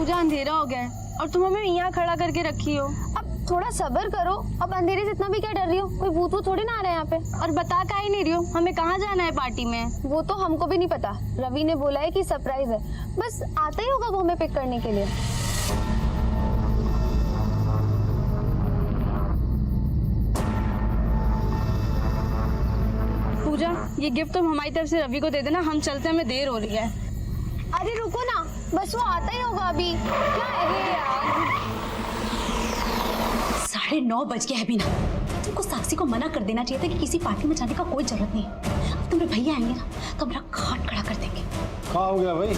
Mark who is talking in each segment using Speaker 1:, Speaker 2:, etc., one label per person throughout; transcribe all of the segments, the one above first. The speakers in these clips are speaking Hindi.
Speaker 1: पूजा अंधेरा हो गया है और तुम हमें यहाँ खड़ा करके रखी हो।
Speaker 2: अब थोड़ा सब्र करो। अब अंधेरे से इतना भी क्या डर रही हो? कोई भूत वूत थोड़ी ना आ रहा है यहाँ पे।
Speaker 1: और बता का ही नहीं रही हो हमें कहाँ जाना है पार्टी में?
Speaker 2: वो तो हमको भी नहीं पता। रवि ने बोला है कि सरप्राइज है, बस आता ही होगा वो हमें पिक करने के लिए।
Speaker 1: पूजा, ये गिफ्ट तुम हमारी तरफ से रवि को दे देना, हम चलते हैं, हमें देर हो रही है।
Speaker 2: अरे रुको ना, बस वो आता ही होगा अभी। क्या है यार?
Speaker 3: 9:30 बज गया है बीना। तुमको साक्षी को मना कर देना चाहिए था कि किसी पार्टी में जाने का कोई जरूरत नहीं है। अब तुम्हारे भैया आएंगे ना तो हमारा खाट खड़ा कर देंगे।
Speaker 4: क्या हो गया भाई?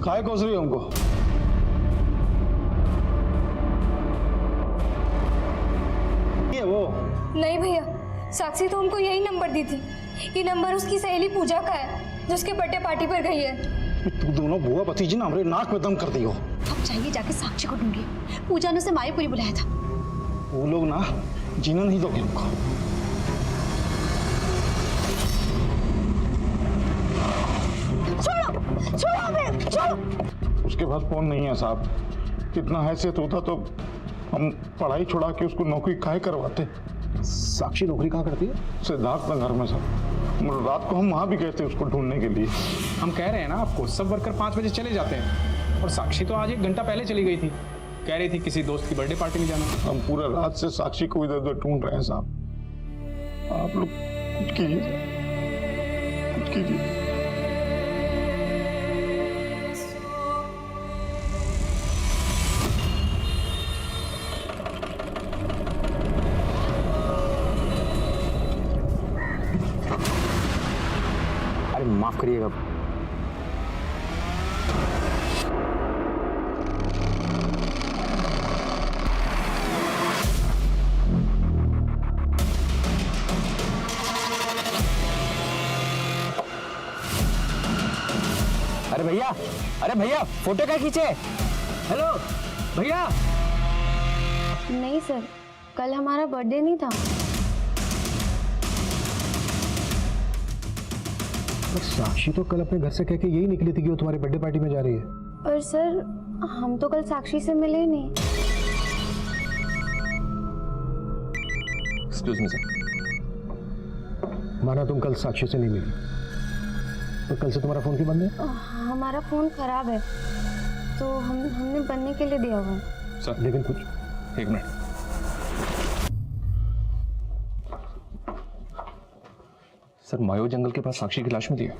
Speaker 4: काहे कोस रही हो हमको? ये वो
Speaker 2: नहीं भैया, साक्षी तो हमको यही नंबर दी थी। ये नंबर उसकी सहेली पूजा का है जो उसके बर्थडे पार्टी पर गई है।
Speaker 4: तू दोनों बुआ भतीजी ना हमारे नाक में दम कर दी हो।
Speaker 3: अब चाहिए जाके साक्षी को ढूंढिए। पूजा ने उसे मायापुरी बुलाया था।
Speaker 4: वो लोग ना जीना नहीं दोगे हमको।
Speaker 2: छोड़ो छोड़ो हमें, छोड़ो।
Speaker 4: उसके पास फोन नहीं है साहब। कितना हैसियत होता तो हम पढ़ाई छुड़ा के उसको नौकरी काहे करवाते।
Speaker 5: साक्षी नौकरी कहाँ करती है?
Speaker 4: सिद्धार्थ नगर में सर। रात को हम वहाँ भी गए थे उसको ढूंढने के लिए।
Speaker 6: हम कह रहे हैं ना आपको, सब वर्कर 5 बजे चले जाते हैं और साक्षी तो आज 1 घंटा पहले चली गई थी। कह रही थी किसी दोस्त की बर्थडे पार्टी में जाना।
Speaker 4: हम पूरा रात से साक्षी को इधर उधर ढूंढ रहे हैं साहब। आप लोग कुछ कीजिए, कुछ कीजिए।
Speaker 5: अरे माफ करिएगा। अरे भैया फोटो क्या खींचे? हेलो भैया।
Speaker 2: नहीं सर, कल हमारा बर्थडे नहीं था।
Speaker 5: साक्षी तो कल अपने घर से कह के यही निकली थी कि वो तुम्हारी बर्थडे पार्टी में जा रही है।
Speaker 2: पर सर, हम तो कल साक्षी से मिले ही नहीं।
Speaker 5: Excuse me sir. माना तुम कल साक्षी से नहीं मिली, तो कल से तुम्हारा फोन क्यों बंद है?
Speaker 2: हमारा फोन खराब है तो हमने बनने के लिए दिया हुआ है।
Speaker 6: सर
Speaker 5: लेकिन कुछ
Speaker 6: 1 मिनट।
Speaker 7: सर मायो जंगल के पास साक्षी की लाश मिली है।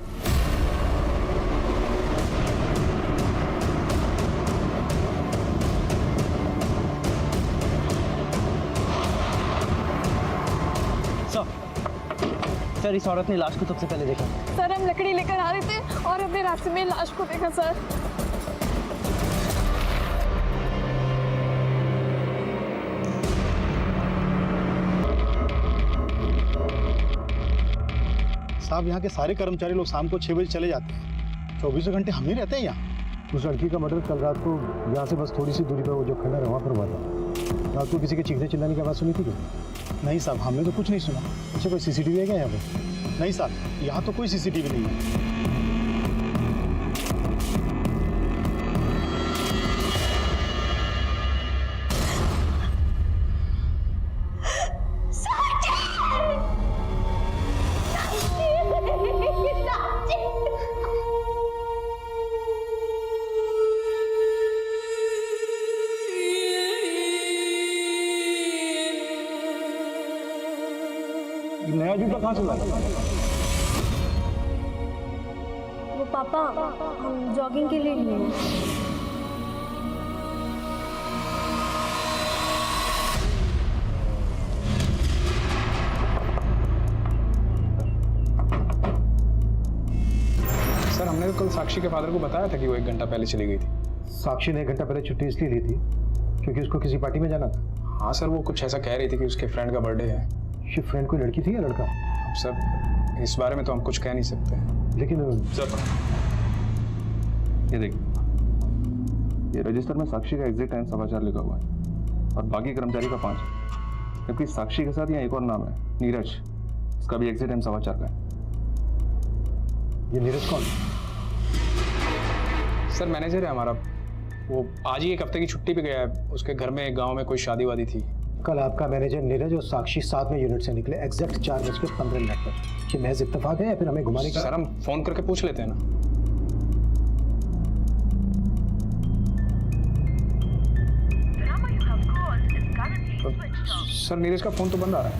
Speaker 8: सर इस औरत ने लाश को सबसे पहले देखा।
Speaker 1: सर हम लकड़ी लेकर आ रहे थे और हमने रास्ते में लाश को देखा सर।
Speaker 4: साहब यहाँ के सारे कर्मचारी लोग शाम को 6 बजे चले जाते हैं। 24 घंटे हम ही रहते हैं यहाँ।
Speaker 5: उस लड़की का मर्डर कल रात को यहाँ से बस थोड़ी सी दूरी पर वो जो खंडर है वहाँ पर हुआ था। रात को किसी के चीखने चिल्लाने की आवाज़ सुनी थी क्या?
Speaker 4: नहीं साहब, हमने तो कुछ नहीं सुना।
Speaker 5: अच्छा कोई सीसीटीवी है क्या यहाँ पे?
Speaker 4: नहीं साहब, यहाँ तो कोई सीसीटीवी नहीं है। नया जूता कहाँ से लाया?
Speaker 2: वो पापा हम जॉगिंग के लिए लिए।
Speaker 6: सर हमने तो कल साक्षी के फादर को बताया था कि वो 1 घंटा पहले चली गई थी।
Speaker 5: साक्षी ने 1 घंटा पहले छुट्टी इसलिए ली थी क्योंकि उसको किसी पार्टी में जाना था।
Speaker 6: हाँ सर, वो कुछ ऐसा कह रही थी कि उसके फ्रेंड का बर्थडे है।
Speaker 5: ये फ्रेंड कोई लड़की थी या लड़का?
Speaker 6: अब सर इस बारे में तो हम कुछ कह नहीं सकते हैं।
Speaker 5: लेकिन
Speaker 7: सर ये देखिए, ये रजिस्टर में साक्षी का एग्जिट टाइम 4:15 लिखा हुआ है और बाकी कर्मचारी का 5, जबकि साक्षी के साथ यहाँ एक और नाम है नीरज, इसका भी एग्जिट टाइम 4:15 का है।
Speaker 5: ये नीरज कौन?
Speaker 6: सर मैनेजर है हमारा, वो आज ही 1 हफ्ते की छुट्टी पे गया है, उसके घर में गांव में कोई शादी वादी थी।
Speaker 5: कल आपका मैनेजर नीरज और साक्षी साथ में यूनिट से निकले एग्जैक्ट 4:15 पर। ये महज इत्तेफाक है या फिर हमें घुमाने का?
Speaker 6: सर हम फोन करके पूछ लेते हैं ना। सर नीरज का फोन तो बंद आ रहा है।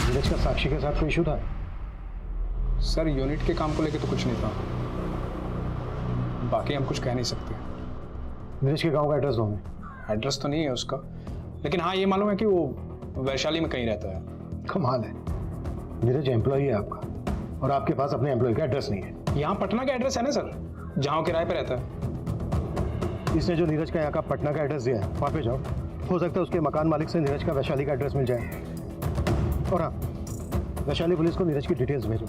Speaker 5: नीरज का साक्षी के साथ कोई इशू था?
Speaker 6: सर यूनिट के काम को लेके तो कुछ नहीं था, बाकी हम कुछ कह नहीं सकते।
Speaker 5: नीरज के गांव का एड्रेस दो हमें।
Speaker 6: एड्रेस तो नहीं है उसका, लेकिन हाँ ये मालूम है कि वो वैशाली में कहीं रहता है।
Speaker 5: कमाल है, नीरज एम्प्लॉई है आपका और आपके पास अपने एम्प्लॉय का एड्रेस नहीं है।
Speaker 6: यहाँ पटना का एड्रेस है ना सर, जहाँ वो किराए पे रहता है।
Speaker 5: इसने जो नीरज का यहाँ का पटना का एड्रेस दिया है वहाँ पे जाओ, हो सकता है उसके मकान मालिक से नीरज का वैशाली का एड्रेस मिल जाए। और हाँ, वैशाली पुलिस को नीरज की डिटेल्स भेजो।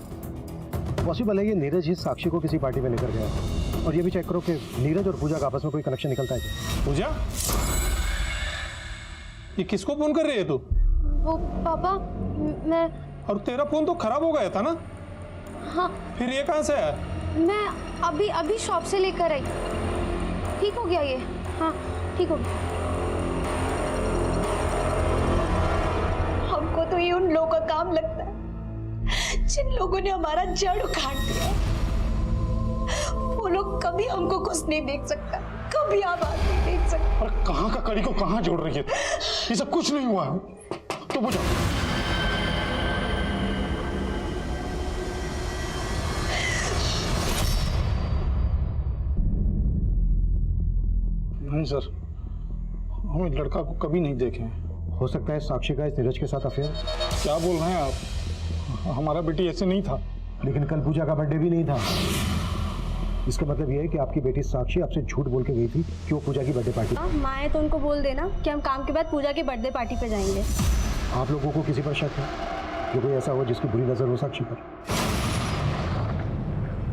Speaker 5: पॉसिबल है ये नीरज ही साक्षी को किसी पार्टी में लेकर गया है। और ये भी चेक करो कि नीरज और पूजा का आपस में कोई कनेक्शन निकलता है क्या?
Speaker 9: पूजा, ये किसको फोन कर रही है तू?
Speaker 2: वो पापा, मैं
Speaker 9: और तेरा फोन तो खराब हो गया था ना?
Speaker 2: हाँ,
Speaker 9: फिर ये कहाँ से आया?
Speaker 2: मैं अभी शॉप से लेकर आई। ठीक हो गया ये? हाँ ठीक हो गया।
Speaker 3: हमको तो ये उन लोगों का काम लगता है जिन लोगों ने हमारा जड़ उखाड़ दिया। वो लोग कभी हमको कुछ नहीं देख सकता, कभी आवाज नहीं देख सकता।
Speaker 4: और कहाँ का कड़ी को कहाँ जोड़ रही है? ये सब कुछ नहीं हुआ है तो पूजा। नहीं सर, हम इस लड़का को कभी नहीं देखे।
Speaker 5: हो सकता है साक्षी का इस नीरज के साथ अफेयर।
Speaker 4: क्या बोल रहे हैं आप? हमारा बेटी ऐसे नहीं था।
Speaker 5: लेकिन कल पूजा का बर्थडे भी नहीं था। इसका मतलब ये है कि आपकी बेटी साक्षी आपसे झूठ बोल के गई थी कि वो पूजा की बर्थडे पार्टी।
Speaker 1: माँ है तो उनको बोल देना कि हम काम के बाद पूजा की बर्थडे पार्टी पे जाएंगे।
Speaker 5: आप लोगों को किसी पर शक है कि कोई ऐसा हो जिसकी बुरी नजर हो साक्षी पर?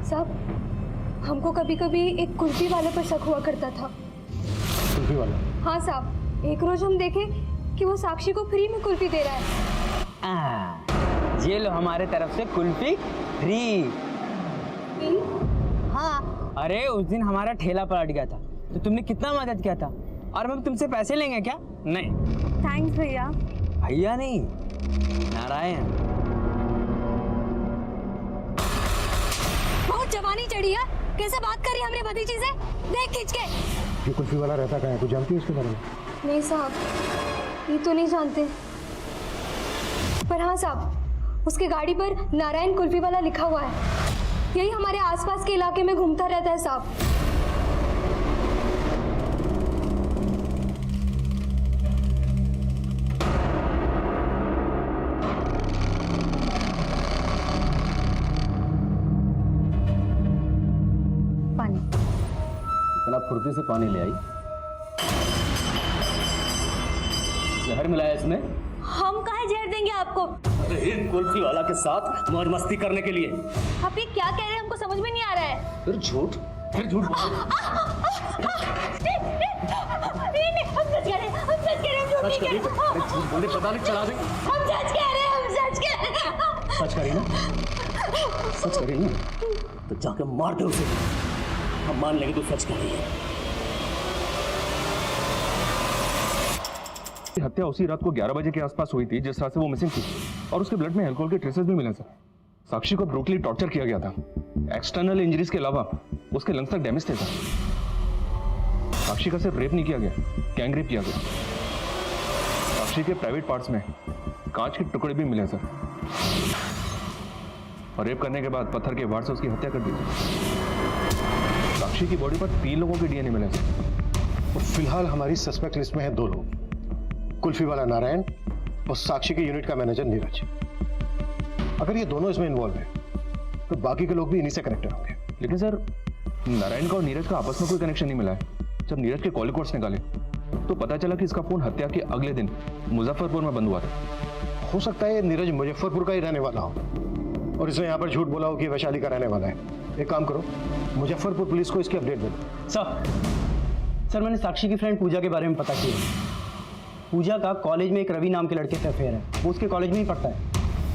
Speaker 2: साहब, हमको कभी कभी एक कुल्फी वाले पर शक हुआ करता था।
Speaker 5: कुल्फी वाला?
Speaker 2: हाँ साहब, एक रोज हम देखे कि वो साक्षी को फ्री में कुल्फी दे रहा है।
Speaker 8: ये लो हमारे तरफ से कुल्फी फ्री। हाँ, अरे उस दिन हमारा ठेला पलट गया था तो तुमने कितना मदद किया था, और हम तुमसे पैसे लेंगे क्या? नहीं।
Speaker 1: थैंक्स भैया।
Speaker 8: भैया नहीं, नारायण।
Speaker 2: बहुत जवानी चढ़ी है, कैसे बात कर रही है हमरे भतीजी से? देख खींच के।
Speaker 5: ये कुल्फी वाला रहता कहाँ है? कुछ जानती है उसके बारे में?
Speaker 2: नहीं साहब, ये तो नहीं जानते, पर हाँ साहब, उसके गाड़ी पर नारायण कुल्फी वाला लिखा हुआ है। यही हमारे आसपास के इलाके में घूमता रहता है साहब।
Speaker 1: पानी।
Speaker 8: इतना फुर्ती से पानी ले आई। जहर मिलाया इसमें?
Speaker 3: हम काहे जहर देंगे आपको?
Speaker 8: अरे कुल्फी वाला के साथ मौज मस्ती करने के लिए।
Speaker 3: आप ये क्या कह रहे हैं, हमको समझ में नहीं आ रहा है।
Speaker 8: फिर झूठ बोल।
Speaker 3: नहीं, हम सच कह रहे हैं, हम सच कह रहे हैं, झूठ नहीं कह रहे।
Speaker 8: अरे झूठ बोलने पता नहीं चला दे।
Speaker 3: हम सच कह रहे हैं, हम सच कह रहे हैं।
Speaker 5: सच करी ना?
Speaker 8: सच करी ना तो जाकर मार दे उसे, हम मान लेंगे तू सच कर रही है।
Speaker 7: हत्या उसी रात को 11 बजे के आसपास हुई थी जिस रात से वो मिसिंग थी, और उसके ब्लड में अल्कोहल के ट्रेसेस भी मिले सर। साक्षी को ब्रूटली टॉर्चर किया गया था। एक्सटर्नल इंजरीज के अलावा उसके लंग्स तक डैमेज थे सर। साक्षी का सिर्फ रेप नहीं किया गया, गैंग रेप किया गया। साक्षी के प्राइवेट पार्ट्स में कांच के टुकड़े भी मिले सर, और रेप करने के बाद पत्थर के वार से उसकी हत्या कर दी। साक्षी की बॉडी पर 3 लोगों के डीएनए मिले सर।
Speaker 5: और फिलहाल हमारी सस्पेक्ट लिस्ट में है 2 लोग, कुल्फी वाला नारायण और साक्षी के यूनिट का मैनेजर नीरज। अगर ये दोनों इसमें इन्वॉल्व है तो बाकी के लोग भी इन्हीं से कनेक्टेड होंगे।
Speaker 7: लेकिन सर नारायण का और नीरज का आपस में कोई कनेक्शन नहीं मिला है। जब नीरज के कॉल रिकॉर्ड्स निकाले तो पता चला कि इसका फोन हत्या के अगले दिन मुजफ्फरपुर में बंद हुआ था।
Speaker 5: हो सकता है नीरज मुजफ्फरपुर का ही रहने वाला हो और इसने यहाँ पर झूठ बोला हो कि वैशाली का रहने वाला है। एक काम करो, मुजफ्फरपुर पुलिस को इसकी अपडेट दे दो।
Speaker 8: सर मैंने साक्षी की फ्रेंड पूजा के बारे में पता किया। पूजा का कॉलेज में एक रवि नाम के लड़के से अफेयर है, वो उसके कॉलेज में ही पढ़ता है।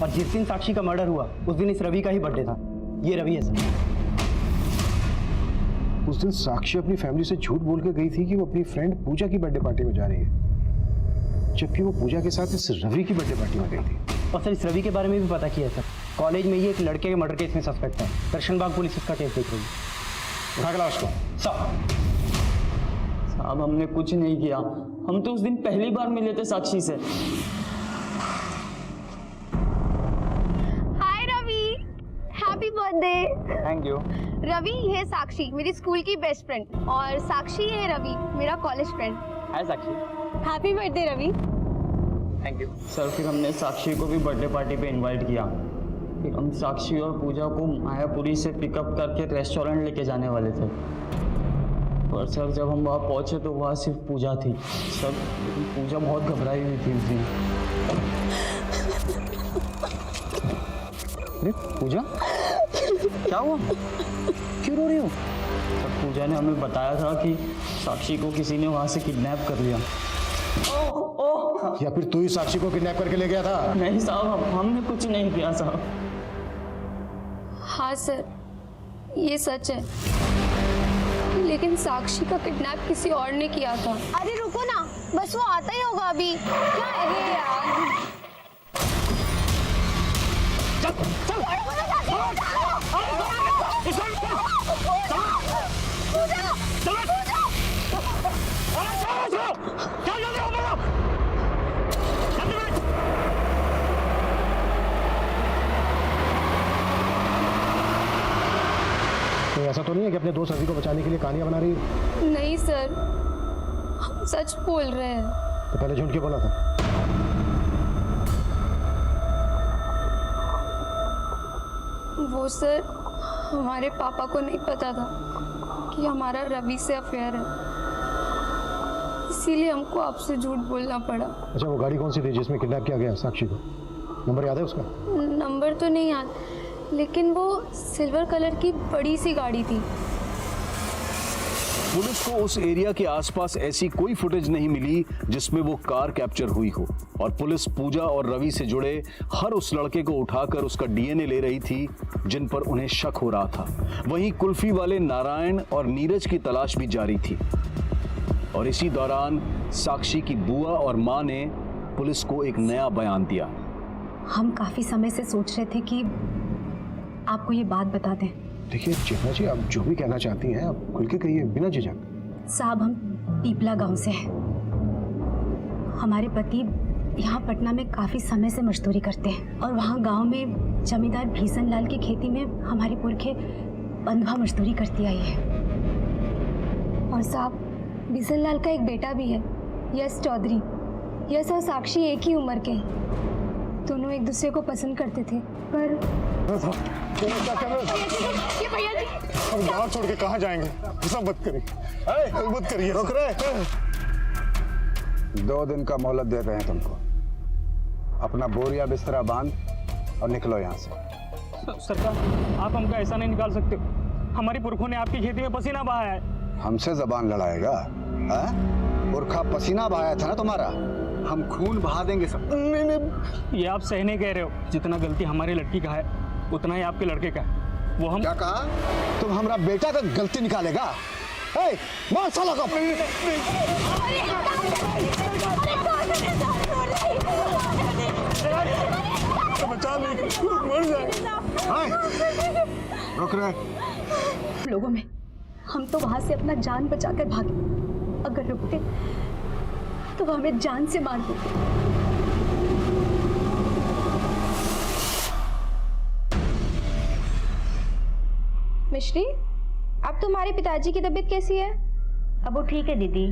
Speaker 8: और जिस दिन साक्षी का मर्डर हुआ उस दिन इस रवि का ही बर्थडे था। ये रवि है सर।
Speaker 5: उस दिन साक्षी अपनी फैमिली से झूठ बोल के गई थी कि वो अपनी फ्रेंड पूजा की बर्थडे पार्टी में जा रही है, जबकि वो पूजा के साथ इस रवि की बर्थडे पार्टी में गई थी।
Speaker 8: और सर इस रवि के बारे में भी पता किया सर। कॉलेज में ये एक लड़के के मर्डर केस में सस्पेक्ट है। दर्शनबाग पुलिस इसका केस देख रही है।
Speaker 5: उठा के लाओ उसको।
Speaker 10: साहब हमने कुछ नहीं किया, हम तो उस दिन पहली बार मिले थे साक्षी से।
Speaker 2: Hi Ravi, happy birthday.
Speaker 8: Thank you.
Speaker 2: Ravi ये साक्षी मेरी स्कूल की बेस्ट फ्रेंड, और साक्षी ये रवि मेरा college friend.
Speaker 8: Hi Sakshi.
Speaker 2: Happy birthday Ravi.
Speaker 8: Thank you.
Speaker 10: Sir फिर हमने साक्षी को भी बर्थडे पार्टी पे इनवाइट किया। फिर हम साक्षी और पूजा को मायापुरी से पिकअप करके रेस्टोरेंट लेके जाने वाले थे। पर सर जब हम वहाँ पहुँचे तो वहाँ सिर्फ पूजा थी। सर पूजा बहुत घबराई हुई थी उस दिन।
Speaker 8: अरे पूजा, क्या हुआ? क्यों रो रही हो?
Speaker 10: सर पूजा ने हमें बताया था कि साक्षी को किसी ने वहाँ से किडनैप कर लिया।
Speaker 5: या फिर तू ही साक्षी को किडनैप करके ले गया था?
Speaker 10: नहीं साहब, हमने कुछ नहीं किया साहब।
Speaker 2: हाँ सर, ये सच है, लेकिन साक्षी का किडनैप किसी और ने किया था। अरे रुको ना, बस वो आता ही होगा अभी। क्या है यार?
Speaker 5: तो ऐसा तो नहीं है कि अपने दोस्त रवि को बचाने के लिए कहानियां बना रही है?
Speaker 2: नहीं सर, हम सच बोल रहे हैं।
Speaker 5: तो पहले झूठ क्यों बोला था?
Speaker 2: वो सर, हमारे पापा को नहीं पता था कि हमारा रवि से अफेयर है, इसीलिए हमको आपसे झूठ बोलना पड़ा।
Speaker 5: अच्छा, वो गाड़ी कौन सी थी जिसमें किडनैप किया गया साक्षी को? नंबर याद है उसका?
Speaker 2: नंबर तो नहीं याद, लेकिन वो सिल्वर कलर की बड़ी सी गाड़ी थी।
Speaker 11: पुलिस को उस एरिया के आसपास ऐसी कोई फुटेज नहीं मिली जिसमें वो कार कैप्चर हुई हो, और पुलिस पूजा और रवि से जुड़े हर उस लड़के को उठाकर उसका डीएनए ले रही थी जिन पर उन्हें शक हो रहा था। वहीं कुल्फी वाले नारायण और नीरज की तलाश भी जारी थी। और इसी दौरान साक्षी की बुआ और मां ने पुलिस को एक नया बयान दिया।
Speaker 12: हम काफी समय से सोच रहे थे कि आपको ये बात बता दें।
Speaker 5: देखिए चित्रा जी, आप जो भी कहना चाहती हैं आप खुल के कहिए, बिना झिझक।
Speaker 12: साहब, हम पीपला गांव से हैं। हमारे पति यहाँ पटना में काफी समय से मजदूरी करते हैं, और वहाँ गांव में जमींदार भीषण लाल की खेती में हमारी पुरखे बंधुआ मजदूरी करती आई है।
Speaker 2: और साहब, भीषण लाल का एक बेटा भी है, यश चौधरी। यश और साक्षी एक ही उम्र के हैं। दोनों एक दूसरे को पसंद करते थे, पर
Speaker 4: ये भैया जी, हम गाँव छोड़ के कहाँ जाएंगे? ऐसा मत करिए, मत करिए।
Speaker 13: रुक रहे, 2 दिन का मोहलत दे रहे हैं तुमको। अपना बोरिया बिस्तरा बांध और निकलो यहाँ से।
Speaker 6: सरकार, आप हमको ऐसा नहीं निकाल सकते। हमारी पुरखों ने आपकी खेती में पसीना बहाया है।
Speaker 13: हमसे जबान लड़ाएगा? पुरखा पसीना बहाया था ना तुम्हारा, हम खून बहा देंगे सब।
Speaker 6: नहीं, ये आप सही नहीं कह रहे हो। जितना गलती हमारी लड़की का है उतना ही आपके लड़के का है। वो हम
Speaker 13: क्या कहा? तुम हमारा बेटा का गलती निकालेगा? मार साला को।
Speaker 4: बचा नहीं, मर जाए।
Speaker 13: रुक रहे।
Speaker 12: लोगों में हम तो वहां से अपना जान बचाकर भागे। अगर रुकते तो वो हमें जान से मार देते।
Speaker 2: मिश्री, अब तुम्हारे पिताजी की तबीयत कैसी है?
Speaker 12: अब वो ठीक है दीदी।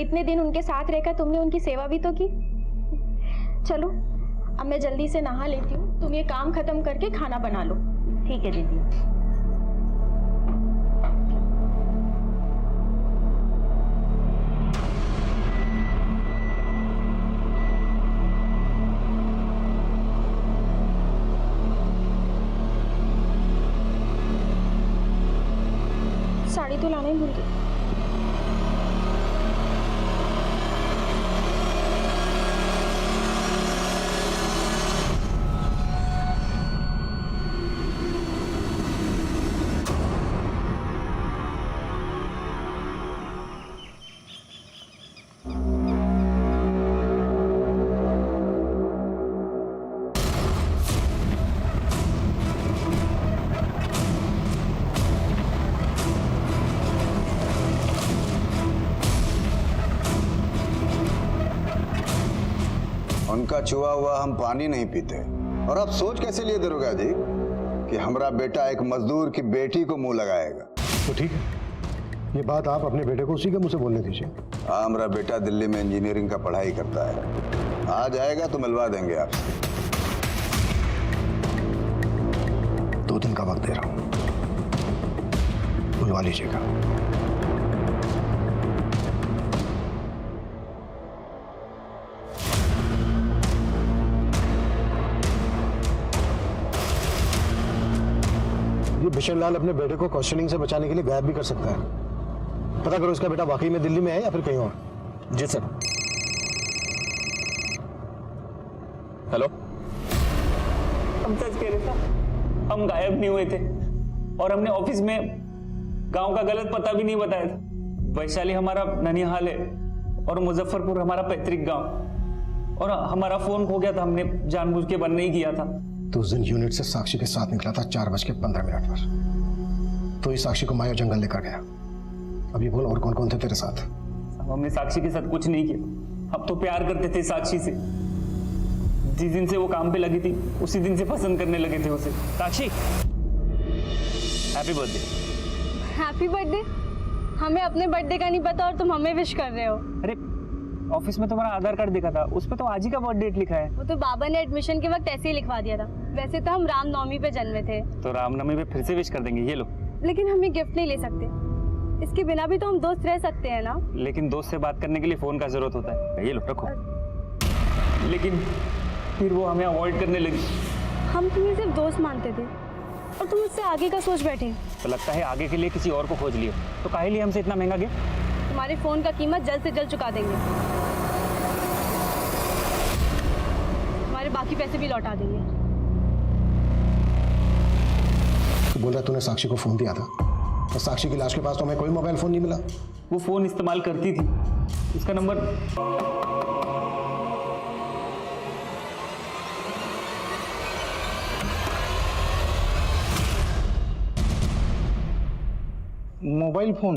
Speaker 2: इतने दिन उनके साथ रहकर तुमने उनकी सेवा भी तो की। चलो, अब मैं जल्दी से नहा लेती हूँ, तुम ये काम खत्म करके खाना बना लो।
Speaker 12: ठीक है दीदी।
Speaker 2: साड़ी तो लाना ही भूल गई।
Speaker 13: उनका चुआ हुआ हम पानी नहीं पीते। और आप सोच कैसे लिए दरोगा जी कि हमारा बेटा एक मजदूर की बेटी को मुंह लगाएगा?
Speaker 5: तो ठीक है, ये बात आप अपने बेटे को उसी के मुंह से बोलने दीजिए।
Speaker 13: हाँ, हमारा बेटा दिल्ली में इंजीनियरिंग का पढ़ाई करता है, आ जाएगा तो मिलवा देंगे आपसे।
Speaker 5: 2 दिन का वक्त दे रहा हूं, बुलवा लीजिएगा। ये बिशन लाल अपने बेटे को क्वेश्चनिंग से बचाने के लिए गायब भी कर सकता है। पता करो इसका बेटा वाकई में दिल्ली में है या फिर कहीं और।
Speaker 7: जी सर। हेलो,
Speaker 10: हम सच कह रहे थे, हम गायब नहीं हुए थे और हमने ऑफिस में गांव का गलत पता भी नहीं बताया था। वैशाली हमारा ननिहाल है और मुजफ्फरपुर हमारा पैतृक गांव, और हमारा फोन खो गया था, हमने जानबूझ के बंद नहीं किया था।
Speaker 5: तो उस दिन यूनिट से साक्षी के साथ निकला था 4:15 पर। तो इस साक्षी को माया जंगल लेकर गया। अब ये बोल, और कौन कौन थे तेरे साथ?
Speaker 10: हमने साक्षी के साथ कुछ नहीं किया, हम तो प्यार करते थे साक्षी से। जिस दिन से वो काम पे लगी थी उसी दिन से पसंद करने लगे थे उसे। साक्षी, हैप्पी बर्थडे।
Speaker 1: Happy birthday? हमें अपने बर्थडे का नहीं पता और तुम हमें विश कर रहे हो।
Speaker 10: अरे ऑफिस में तुम्हारा आधार कार्ड देखा था, उस पर तो आज ही का बर्थ डेट लिखा है।
Speaker 1: वो तो बाबा ने एडमिशन के वक्त ऐसे ही लिखवा दिया था। वैसे तो हम रामनवमी पे जन्मे थे।
Speaker 10: तो रामनवमी पे फिर से विश कर देंगे, ये लो।
Speaker 1: लेकिन हमें गिफ्ट नहीं ले सकते, इसके बिना भी तो हम दोस्त रह सकते हैं ना।
Speaker 10: लेकिन दोस्त से बात करने के लिए फोन का जरूरत होता है, ये लो रखो। लेकिन फिर वो हमें अवॉइड करने लगी।
Speaker 1: हम तुम्हें सिर्फ दोस्त मानते थे और तुम उससे आगे का सोच बैठे।
Speaker 10: तो लगता है आगे के लिए किसी और को खोज लियो। तो काहे लिए हमसे इतना महंगा गिफ्ट?
Speaker 1: तुम्हारे फोन का कीमत जल्द से जल्द चुका देंगे, तुम्हारे बाकी पैसे भी लौटा देंगे।
Speaker 5: तो बोल रहा तूने साक्षी को फोन दिया था, और साक्षी की लाश के पास तो हमें कोई मोबाइल फोन नहीं मिला।
Speaker 10: वो फोन इस्तेमाल करती थी, उसका नंबर
Speaker 9: मोबाइल फोन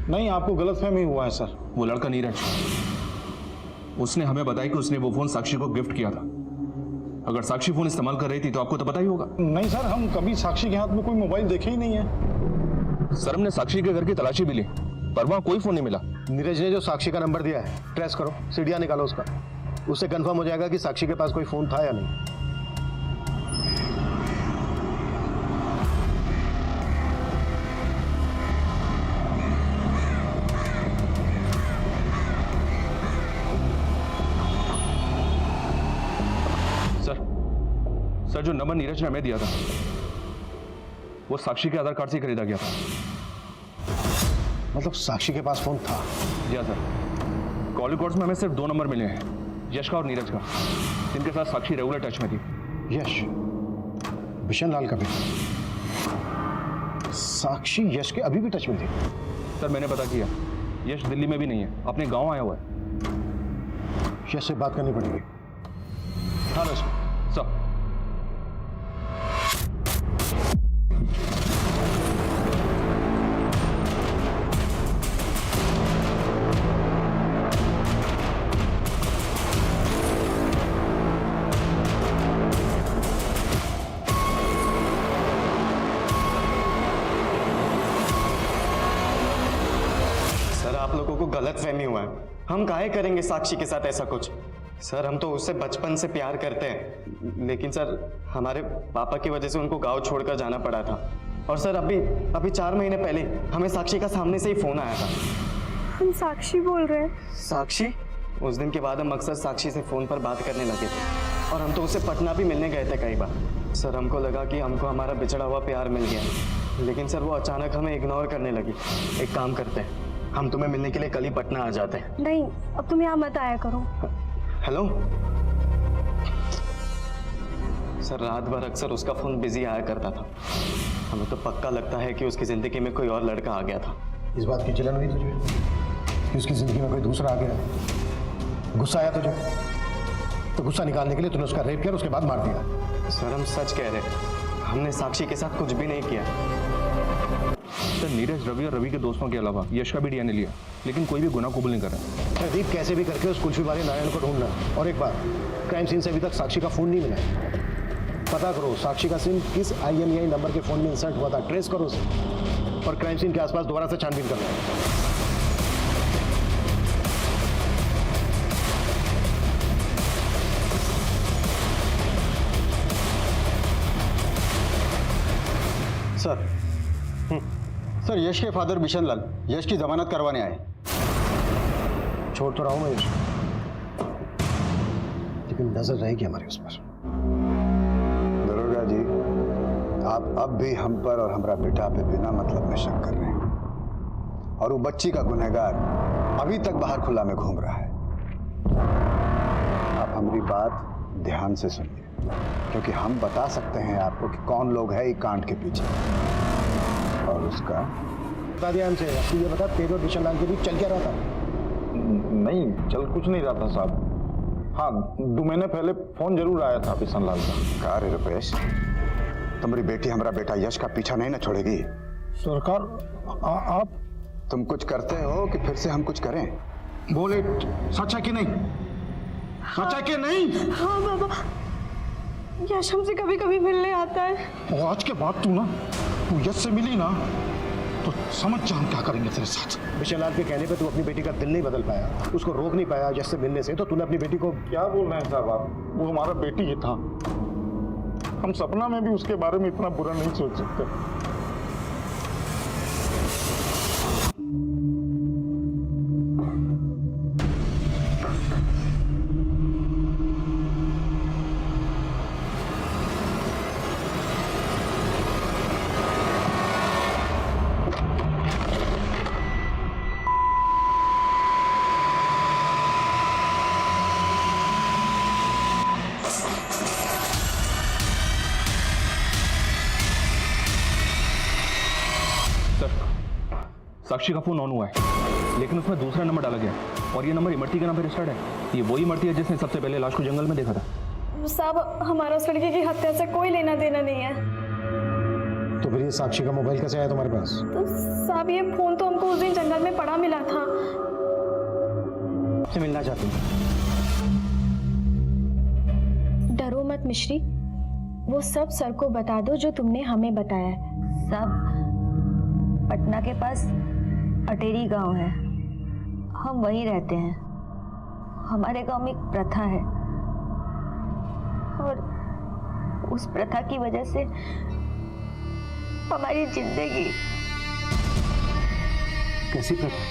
Speaker 9: नहीं, आपको गलतफहमी हुआ है सर।
Speaker 7: वो लड़का नीरज, उसने हमें बताया कि उसने वो फोन साक्षी को गिफ्ट किया था। अगर साक्षी फोन इस्तेमाल कर रही थी तो आपको तो पता ही होगा।
Speaker 9: नहीं सर, हम कभी साक्षी के हाथ में कोई मोबाइल देखे ही नहीं है।
Speaker 7: सर, हमने साक्षी के घर की तलाशी भी ली पर वहां कोई फोन नहीं मिला।
Speaker 5: नीरज ने जो साक्षी का नंबर दिया है ट्रेस करो, सीढ़ियां निकालो उसका, उससे कंफर्म हो जाएगा कि साक्षी के पास कोई फोन था या नहीं।
Speaker 7: सर, जो नंबर नीरज ने हमें दिया था वो साक्षी के आधार कार्ड से खरीदा गया था।
Speaker 5: मतलब साक्षी के पास फोन था?
Speaker 7: जी हाँ सर। कॉल रिकॉर्ड्स में हमें सिर्फ 2 नंबर मिले हैं, यश का और नीरज का, जिनके साथ साक्षी रेगुलर टच में थी।
Speaker 5: यश, बिशन लाल का भी? साक्षी यश के अभी भी टच में थी?
Speaker 7: सर, मैंने पता किया, यश दिल्ली में भी नहीं है, अपने गांव आया हुआ है।
Speaker 5: यश से बात करनी पड़ेगी। हाँ सर।
Speaker 8: आप लोगों को गलतफहमी हुआ है। हम काहे करेंगे साक्षी के साथ ऐसा कुछ? सर, हम तो उससे बचपन से प्यार करते हैं, लेकिन सर हमारे पापा की वजह से उनको गांव छोड़कर जाना पड़ा था। और सर अभी 4 महीने पहले हमें साक्षी का सामने से ही फोन आया था।
Speaker 1: हम साक्षी बोल रहे हैं।
Speaker 8: साक्षी? उस दिन के बाद हम अक्सर साक्षी से फोन पर बात करने लगे थे और हम तो उससे पटना भी मिलने गए थे कई बार। सर, हमको लगा कि हमको हमारा बिछड़ा हुआ प्यार मिल गया, लेकिन सर वो अचानक हमें इग्नोर करने लगी। एक काम करते हैं, हम तुम्हें मिलने के लिए कल ही पटना आ जाते हैं।
Speaker 1: नहीं, अब तुम यहाँ मत आया करो।
Speaker 8: हेलो सर, रात भर अक्सर उसका फोन बिजी आया करता था। हमें तो पक्का लगता है कि उसकी जिंदगी में कोई और लड़का आ गया था।
Speaker 5: इस बात की जलन हुई तुझे कि उसकी जिंदगी में कोई दूसरा आ गया? गुस्सा आया तुझे? तो गुस्सा निकालने के लिए तूने उसका रेप किया, उसके बाद मार दिया।
Speaker 8: सर, हम सच कह रहे हैं, हमने साक्षी के साथ कुछ भी नहीं किया।
Speaker 7: सर, नीरज, रवि और रवि के दोस्तों के अलावा यश का भी डीएनए लिया। लेकिन कोई भी गुनाह कबूल नहीं कर रहा।
Speaker 5: प्रदीप कैसे भी करके उस कुल्फी वाले नारायण को ढूंढना। और एक बात, क्राइम सीन से अभी तक साक्षी का फोन नहीं मिला है। पता करो साक्षी का सिम किस IMEI नंबर के फोन में इंसर्ट हुआ था, ट्रेस करो उसे और क्राइम सीन के आसपास दोबारा से छानबीन करना।
Speaker 8: सर सर यश के फादर बिशन लाल यश की जमानत करवाने आए।
Speaker 5: छोड़ तो रहा हूं मैं यश, लेकिन नजर रहेगी हमारी उस पर।
Speaker 13: दरोगा जी, आप अब भी हम पर और हमारा बेटा पे बिना मतलब में शक कर रहे हैं और वो बच्ची का गुनहगार अभी तक बाहर खुला में घूम रहा है। आप हमारी बात ध्यान से सुनिए, क्योंकि हम बता सकते हैं आपको कि कौन लोग है ये कांड के पीछे और उसका
Speaker 5: बता दिया हमसे। अब तू ये बता, तेरे और बिशन लाल के बीच चल क्या रहा था?
Speaker 9: नहीं, चल कुछ नहीं रहा था साहब। हाँ, 2 महीने पहले फोन जरूर आया था बिशन लाल का।
Speaker 13: कहा रे रुपेश, तुम्हारी बेटी हमारा बेटा यश का पीछा नहीं ना छोड़ेगी।
Speaker 9: सरकार आप
Speaker 13: तुम कुछ करते हो कि फिर से हम कुछ करें?
Speaker 9: बोले सच है कि नहीं? सच है कि नहीं?
Speaker 1: हाँ बाबा, यश हमसे कभी कभी मिलने आता है।
Speaker 9: और आज के बाद तू यश से मिली ना तो समझ जा हम क्या करेंगे तेरे साथ।
Speaker 5: बिशन लाल के कहने पे तू अपनी बेटी का दिल नहीं बदल पाया, उसको रोक नहीं पाया यश से मिलने से, तो तूने अपनी बेटी को।
Speaker 9: क्या बोल रहे हैं साहब आप? वो हमारा बेटी ही था। हम सपना में भी उसके बारे में इतना बुरा नहीं सोच सकते।
Speaker 7: साक्षी का फोन ऑन हुआ है, लेकिन उसमें दूसरा नंबर डाला गया और ये नंबर इमरती के नाम पर रजिस्टर्ड है। ये वही इमरती है जिसने सबसे पहले लाश को जंगल में देखा था।
Speaker 1: साहब, हमारा उस लड़के की हत्या से कोई लेना देना नहीं है।
Speaker 5: तो फिर ये साक्षी का मोबाइल कैसे आया तुम्हारे पास?
Speaker 1: तो साहब, ये फोन तो हमको उस दिन जंगल में पड़ा मिला था।
Speaker 5: से मिलना चाहती हूँ।
Speaker 2: डरो मत मिश्री, वो सब सर को बता दो जो तुमने हमें बताया।
Speaker 3: सब पटना के पास अटेरी गांव है, हम वहीं रहते हैं। हमारे गांव में एक प्रथा है और उस प्रथा की वजह से हमारी जिंदगी।
Speaker 5: कैसी प्रथा?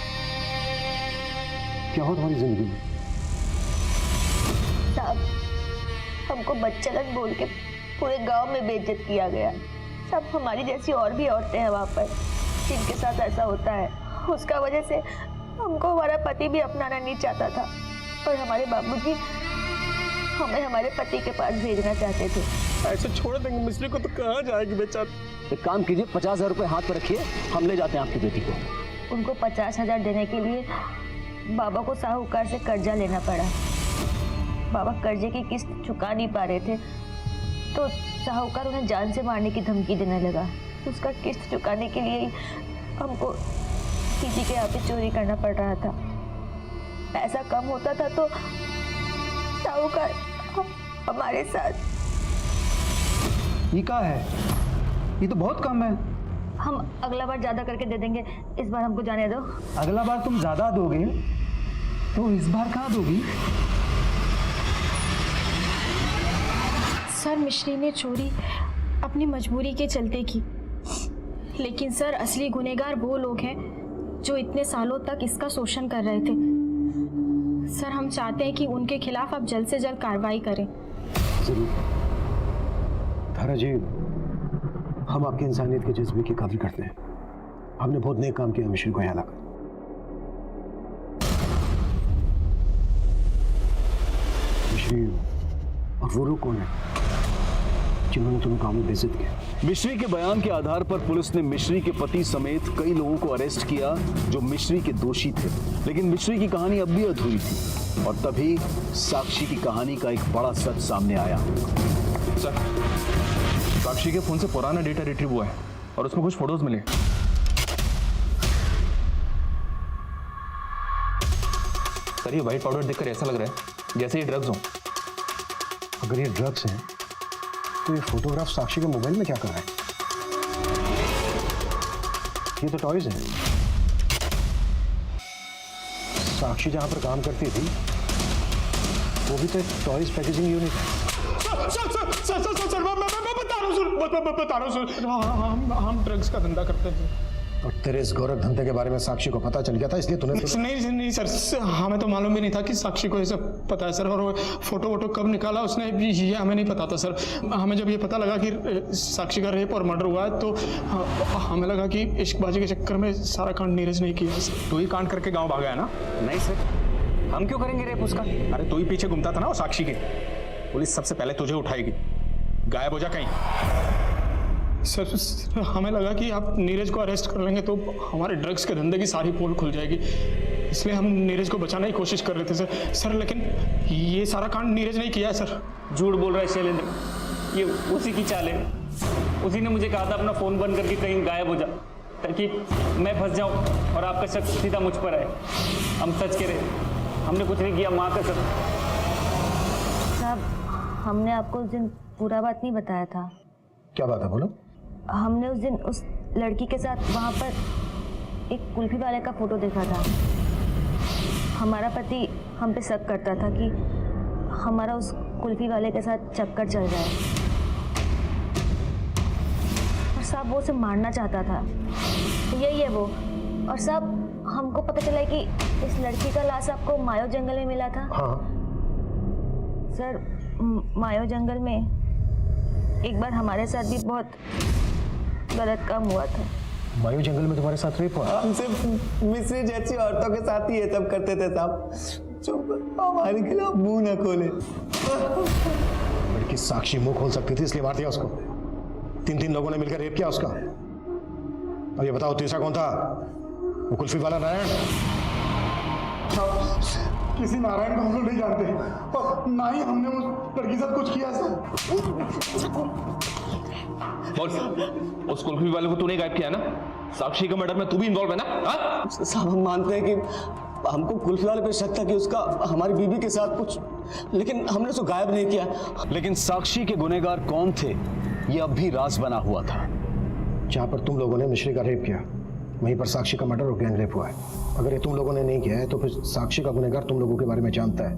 Speaker 5: क्या हो तुम्हारी जिंदगी में?
Speaker 3: साहब, हमको बच्चलन बोल के पूरे गांव में बेइज्जत किया गया। सब हमारी जैसी और भी औरतें हैं वहाँ पर जिनके साथ ऐसा होता है। उसका वजह से हमको हमारा पति भी अपनाना नहीं चाहता था और हमारे बाबूजी हमें हमारे पति के पास भेजना चाहते थे।
Speaker 8: ऐसे छोड़ देंगे मिस्त्री को तो कहाँ जाएगी बेचारी?
Speaker 11: एक काम कीजिए, 50,000 रुपए हाथ पर रखिए, हम ले जाते हैं आपकी बेटी को।
Speaker 3: उनको 50,000 देने के लिए बाबा को साहूकार से कर्जा लेना पड़ा। बाबा कर्जे की किस्त चुका नहीं पा रहे थे तो साहूकार उन्हें जान से मारने की धमकी देने लगा। उसका किस्त चुकाने के लिए हमको किसी के यहाँ पे चोरी करना पड़ रहा था। पैसा कम होता था तो साहूकार हमारे साथ।
Speaker 8: ये क्या है? ये तो बहुत कम है।
Speaker 3: हम अगला बार ज्यादा करके दे देंगे, इस बार हमको जाने दो।
Speaker 8: अगला बार तुम ज्यादा दोगे तो इस बार कहाँ दोगी?
Speaker 2: सर, मिश्री ने चोरी अपनी मजबूरी के चलते की, लेकिन सर असली गुनहगार वो लोग हैं जो इतने सालों तक इसका शोषण कर रहे थे। सर, हम चाहते हैं कि उनके खिलाफ आप जल्द से जल्द कार्रवाई करें।
Speaker 5: जरूर धारा जी, हम आपकी इंसानियत के जज्बे की कदर करते हैं। आपने बहुत नेक काम किया मिश्री को यहाँ लाकर। मिश्री और वो लोग कौन है जिन्होंने तुम्हें काम में बेइज्जत किया?
Speaker 11: मिश्री के बयान के आधार पर पुलिस ने मिश्री के पति समेत कई लोगों को अरेस्ट किया जो मिश्री के दोषी थे, लेकिन मिश्री की कहानी अब भी अधूरी थी और तभी साक्षी की कहानी का एक बड़ा सच सामने आया।
Speaker 7: सर, साक्षी के फोन से पुराना डेटा रिट्रीव हुआ है और उसमें कुछ फोटोज मिले। सर ये व्हाइट पाउडर देखकर ऐसा लग रहा है जैसे ये ड्रग्स हो।
Speaker 5: अगर ये ड्रग्स हैं तो ये फोटोग्राफ साक्षी के मोबाइल में क्या कर रहा है? ये तो टॉयज हैं। साक्षी जहां पर काम करती थी वो भी तो टॉयज पैकेजिंग यूनिट है।
Speaker 6: सर मैं बता रहा हूँ सर, हम ड्रग्स का धंधा करते हैं।
Speaker 5: और तेरे इस गौरव धंधे के बारे में साक्षी को पता चल गया था, इसलिए तूने
Speaker 6: नहीं सर, हमें तो मालूम भी नहीं था कि साक्षी को ये सब पता है सर। और वो फोटो वोटो कब निकाला उसने ये हमें नहीं पता था सर। हमें जब ये पता लगा कि साक्षी का रेप और मर्डर हुआ है तो हमें लगा कि इश्कबाजी के चक्कर में सारा कांड नीरज नहीं किया सर। तू ही कांड करके गाँव भागा है ना?
Speaker 8: नहीं सर, हम क्यों करेंगे रेप उसका?
Speaker 6: अरे तू ही पीछे घूमता था ना वो साक्षी के। पुलिस सबसे पहले तुझे उठाएगी, गायब हो जा कहीं। सर हमें लगा कि आप नीरज को अरेस्ट कर लेंगे तो हमारे ड्रग्स के धंधे की सारी पोल खुल जाएगी, इसलिए हम नीरज को बचाने की कोशिश कर रहे थे सर। लेकिन ये सारा कांड नीरज नहीं किया है सर।
Speaker 10: झूठ बोल रहा है शैलेंद्र, ये उसी की चाल है। उसी ने मुझे कहा था अपना फ़ोन बंद करके कहीं गायब हो जा, ताकि मैं फंस जाऊं और आपका शक सीधा मुझ पर आए। हम सच कह रहे, हमने कुछ नहीं किया, माँ कसम।
Speaker 3: साहब हमने आपको उस दिन पूरा बात नहीं बताया था।
Speaker 5: क्या बात है, बोलो।
Speaker 3: हमने उस दिन उस लड़की के साथ वहाँ पर एक कुल्फी वाले का फोटो देखा था। हमारा पति हम पे शक करता था कि हमारा उस कुल्फी वाले के साथ चक्कर चल रहा है और साहब वो उसे मारना चाहता था। यही है वो। और साहब हमको पता चला कि इस लड़की का लाश आपको मायो जंगल में मिला था।
Speaker 5: हाँ
Speaker 3: सर मायो जंगल में एक बार हमारे साथ भी बहुत गलत काम हुआ था।
Speaker 5: मायो जंगल में तुम्हारे साथ रेप हुआ?
Speaker 8: हम सिर्फ मिस्री जैसी औरतों के साथ ही ये सब करते थे साहब, जो हमारे खिलाफ मुंह न खोले।
Speaker 5: लड़की साक्षी मुंह खोल सकती थी इसलिए मार दिया उसको। 3 लोगों ने मिलकर रेप किया उसका। अब ये बताओ तीसरा कौन था? वो कुल्फी वाला नारायण?
Speaker 4: किसी नारायण को हम लोग नहीं जानते और ना ही हमने उस लड़की के साथ कुछ किया सर।
Speaker 7: उस कुल्फी वाले को तूने गायब किया ना? साक्षी के मर्डर में तू भी इन्वॉल्व है ना? हाँ?
Speaker 8: साहब हम मानते हैं कि हमको कुल्फी वाले पे शक था कि उसका हमारी बीवी के साथ कुछ, लेकिन हमने उसको गायब नहीं किया।
Speaker 11: लेकिन साक्षी के गुनहगार कौन थे ये अब भी राज बना हुआ था।
Speaker 5: जहां पर तुम लोगों ने मिश्री का रेप किया वहीं पर साक्षी का मर्डर और गैंग रेप हुआ है। अगर ये तुम लोगों ने नहीं किया है तो फिर साक्षी का गुनहगार तुम लोगों के बारे में जानता है।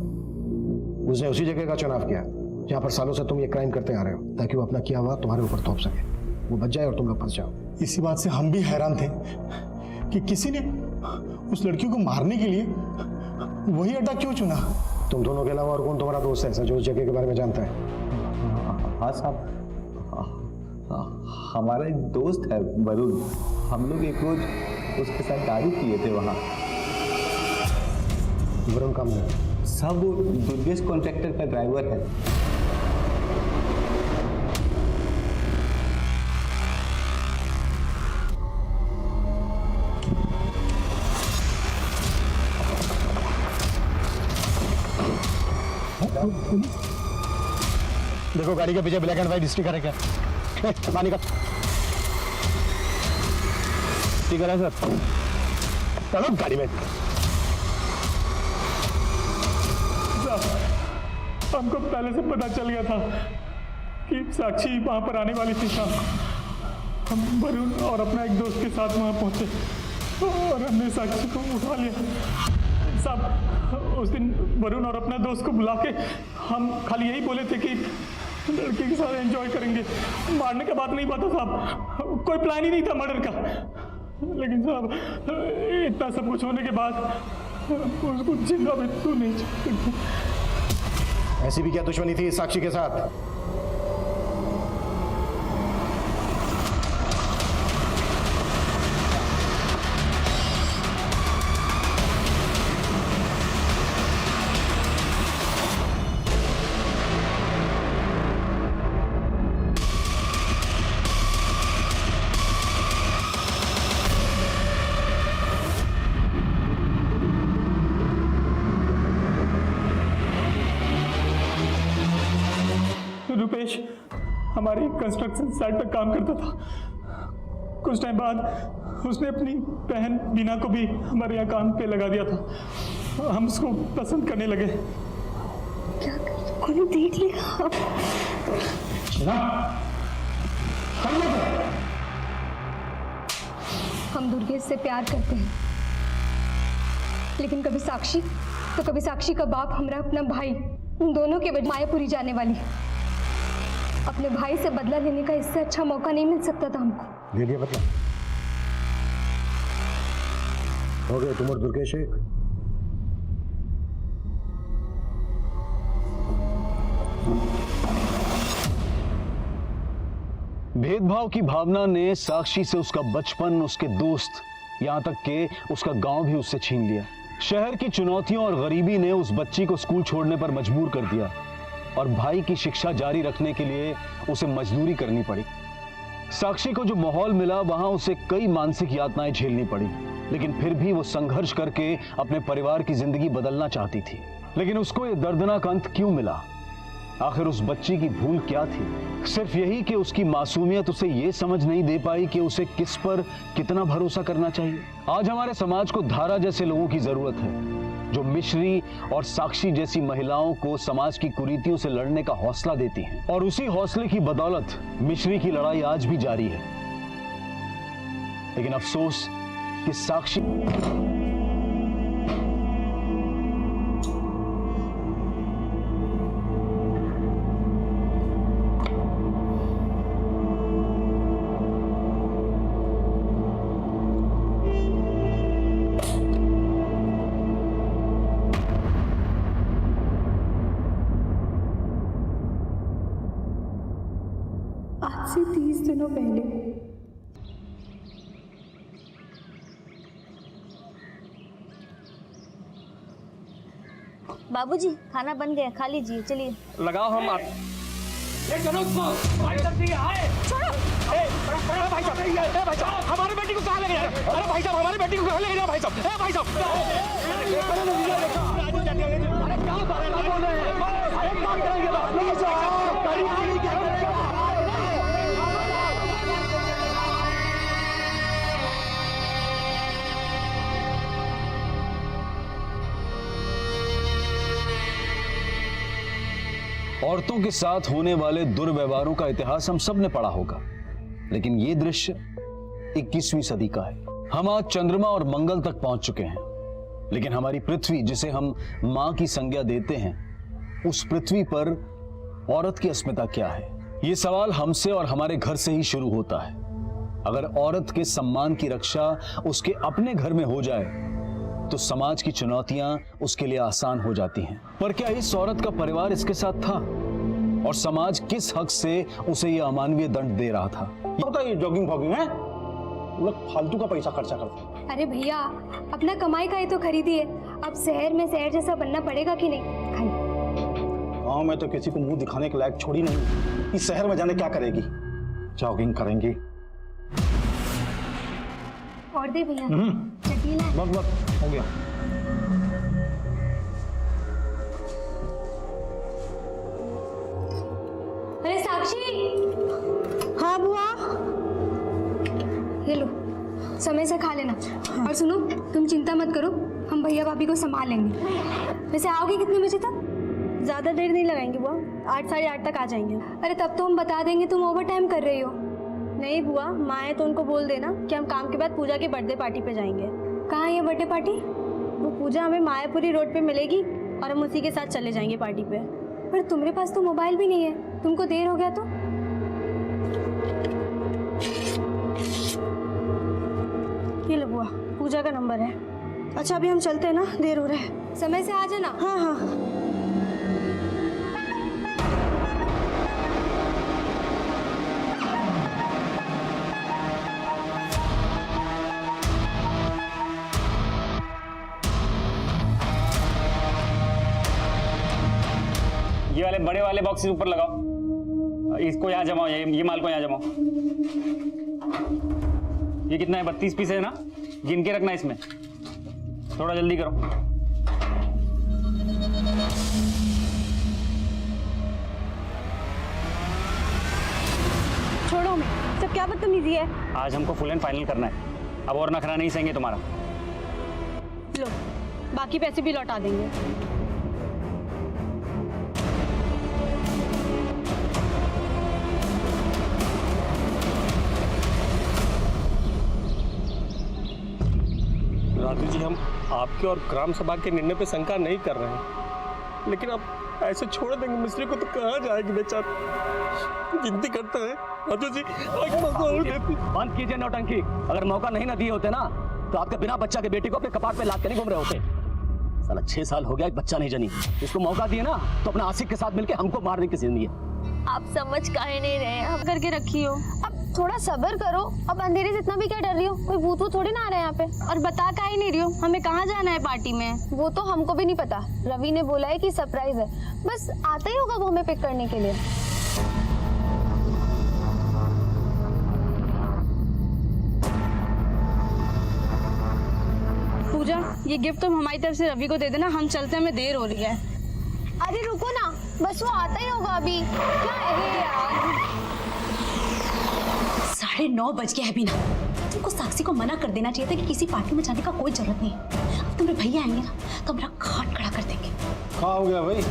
Speaker 5: उसने उसी जगह का चुनाव किया जहां पर सालों से तुम ये क्राइम करते आ रहे हो, ताकि वो अपना किया हुआ तुम्हारे ऊपर थोप सके, वो बच जाए और तुम लोग फंस जाओ।
Speaker 4: इसी बात से हम भी हैरान थे कि किसी ने उस लड़की को मारने के लिए वही अड्डा क्यों चुना।
Speaker 5: तुम दोनों के अलावा और कौन तुम्हारा दोस्त है ऐसा जो उस जगह के बारे में जानता है?
Speaker 14: हाँ साहब, हमारा एक दोस्त है वरुण। हम लोग एक रोज उसके साथ दारू पिए थे वहाँ।
Speaker 5: वरुण कम है
Speaker 14: साहब, वो दुर्गेश कॉन्ट्रैक्टर का ड्राइवर है।
Speaker 5: देखो गाड़ी के पीछे ब्लैक एंड व्हाइट स्टिकर है क्या? पानी का स्टिकर है सर। चलो गाड़ी में।
Speaker 6: हमको पहले से पता चल गया था कि साक्षी वहां पर आने वाली थी शाम। हम वरुण और अपना एक दोस्त के साथ वहां पहुंचे और हमने साक्षी को उठा लिया। साहब उस दिन वरुण और अपना दोस्त को बुला के हम खाली यही बोले थे कि लड़की के साथ एंजॉय करेंगे, मारने का बात नहीं पता साहब। कोई प्लान ही नहीं था मर्डर का। लेकिन साहब इतना सब कुछ होने के बाद उसको जिंदा भी तो नहीं चाहिए।
Speaker 5: ऐसी भी क्या दुश्मनी थी साक्षी के साथ?
Speaker 6: रुपेश हमारी कंस्ट्रक्शन साइट पर काम करता था। कुछ टाइम बाद उसने अपनी बहन बीना को भी हमारे यहाँ काम पे लगा दिया था। हम उसको पसंद करने लगे।
Speaker 2: क्या कोई देख लेगा? हम दुर्गेश से प्यार करते हैं, लेकिन कभी साक्षी तो कभी साक्षी का बाप, हमरा अपना भाई, उन दोनों के वजह मायापुरी जाने वाली। अपने भाई से बदला लेने का इससे अच्छा मौका नहीं मिल सकता था हमको।
Speaker 5: ले लिया बदला, हो गए तुम और दुर्गेश एक।
Speaker 11: भेदभाव की भावना ने साक्षी से उसका बचपन, उसके दोस्त, यहां तक कि उसका गांव भी उससे छीन लिया। शहर की चुनौतियों और गरीबी ने उस बच्ची को स्कूल छोड़ने पर मजबूर कर दिया और भाई की शिक्षा जारी रखने के लिए उसे मजदूरी करनी पड़ी। साक्षी को जो माहौल मिला वहां उसे कई मानसिक यातनाएं झेलनी पड़ी, लेकिन फिर भी वो संघर्ष करके अपने परिवार की जिंदगी बदलना चाहती थी। लेकिन उसको ये दर्दनाक अंत क्यों मिला? आखिर उस बच्ची की भूल क्या थी? सिर्फ यही कि उसकी मासूमियत उसे ये समझ नहीं दे पाई कि उसे किस पर कितना भरोसा करना चाहिए। आज हमारे समाज को धारा जैसे लोगों की जरूरत है, जो मिश्री और साक्षी जैसी महिलाओं को समाज की कुरीतियों से लड़ने का हौसला देती हैं। और उसी हौसले की बदौलत मिश्री की लड़ाई आज भी जारी है। लेकिन अफसोस कि साक्षी
Speaker 2: आज से 30 दिनों पहले
Speaker 3: बाबूजी खाना बन गया, खा लीजिए। चलिए
Speaker 6: लगाओ हम आप। भाई साहब हमारी बेटी को कहाँ ले गया? अरे भाई साहब हमारी बेटी को कहाँ ले गया? भाई साहब, भाई साहब
Speaker 11: औरतों के साथ होने वाले दुर्व्यवहारों का इतिहास हम सब ने पढ़ा होगा, लेकिन ये दृश्य 21वीं सदी का है। हम आज चंद्रमा और मंगल तक पहुंच चुके हैं, लेकिन हमारी पृथ्वी, जिसे हम मां की संज्ञा देते हैं, उस पृथ्वी पर औरत की अस्मिता क्या है? ये सवाल हमसे और हमारे घर से ही शुरू होता है। अगर औरत के सम्मान की रक्षा उसके अपने घर में हो जाए तो समाज की चुनौतियां उसके लिए आसान हो जाती हैं। पर क्या इस औरत का परिवार इसके साथ था? और समाज किस हक से उसे यह अमानवीय दंड दे रहा था?
Speaker 9: ये जॉगिंग फॉगिंग है, लोग फालतू का पैसा खर्चा करते हैं।
Speaker 2: अरे भैया, अपना कमाई का ही तो खरीदिए। अब शहर में शहर जैसा बनना पड़ेगा कि नहीं?
Speaker 9: गाँव में तो किसी को मुंह दिखाने के लायक छोड़ी नहीं, इस शहर में जाने क्या करेगी? जॉगिंग करेंगी।
Speaker 2: और दे भैया चटनी ला।
Speaker 9: बस हो गया।
Speaker 2: अरे साक्षी।
Speaker 1: हाँ बुआ।
Speaker 2: ये लो, समय से खा लेना। और सुनो, तुम चिंता मत करो, हम भैया भाभी को संभाल लेंगे। वैसे आओगे कितने बजे तक?
Speaker 1: ज़्यादा देर नहीं लगाएंगे बुआ, 8 साढ़े 8 तक आ जाएंगे।
Speaker 2: अरे तब तो हम बता देंगे तुम ओवर टाइम कर रही हो।
Speaker 1: नहीं बुआ, माँ है तो उनको बोल देना कि हम काम के बाद पूजा की बर्थडे पार्टी पे जाएंगे।
Speaker 2: कहाँ है ये बर्थडे पार्टी?
Speaker 1: वो पूजा हमें मायापुरी रोड पे मिलेगी और हम उसी के साथ चले जाएंगे पार्टी पे।
Speaker 2: पर तुम्हारे पास तो मोबाइल भी नहीं है, तुमको देर हो गया तो?
Speaker 1: ये लो बुआ, पूजा का नंबर है। अच्छा अभी हम चलते हैं ना, देर हो रहा है।
Speaker 2: समय से आ जाना।
Speaker 1: हाँ हाँ।
Speaker 10: ये वाले बड़े वाले बॉक्सेस ऊपर लगाओ, इसको यहाँ जमाओ, ये माल को यहाँ जमाओ। ये कितना है? 32 पीस है ना, गिन के रखना इसमें। थोड़ा जल्दी करो।
Speaker 1: छोड़ो मैं, सब क्या बदतमीजी है।
Speaker 10: आज हमको फुल एंड फाइनल करना है, अब और नखरा नहीं सहेंगे तुम्हारा।
Speaker 1: लो बाकी पैसे भी लौटा देंगे।
Speaker 6: राजू जी, हम आपके और ग्राम सभा के निर्णय पे शंका नहीं कर रहे हैं, लेकिन आप ऐसे छोड़ देंगे मिस्त्री को तो कहाँ जाएगी बेचारा। गिनती करते हैं राजू जी, एक मौका और देती।
Speaker 11: बंद कीजिए नौटंकी। अगर मौका नहीं ना दिए होते ना तो आपके बिना बच्चा के बेटी को अपने कपाट पे लाद के नहीं घूम रहे होते। साला 6 साल हो गया एक बच्चा नहीं जनी, इसको मौका दिए ना तो अपना आशिक के साथ मिलके हमको मारने की जिंदगी है।
Speaker 3: आप समझ काहे नहीं रहे हैं?
Speaker 2: अब करके रखी हो, अब थोड़ा सब्र करो। अब अंधेरे से इतना भी क्या डर रही हो? कोई भूत वूत थोड़ी ना आ रहा है यहाँ पे। और बता काहे नहीं रही हो हमें कहाँ जाना है पार्टी में? वो तो हमको भी नहीं पता, रवि ने बोला है कि सरप्राइज है, बस आता ही होगा वो हमें पिक करने के लिए।
Speaker 1: पूजा, ये गिफ्ट तुम हमारी तरफ से रवि को दे देना, हम चलते हैं, हमें देर हो रही है।
Speaker 2: अरे रुको ना, बस वो आता ही होगा अभी। क्या है यार?
Speaker 12: 9:30 बज गया है बीना। तुमको साक्षी को मना कर देना चाहिए था कि किसी पार्टी में जाने का कोई जरूरत नहीं है। अब तुम्हारे भैया आएंगे ना तो हमारा खाट खड़ा कर देंगे।
Speaker 9: कहाँ हो गया भाई?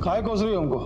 Speaker 9: काहे कोस रही हो हमको?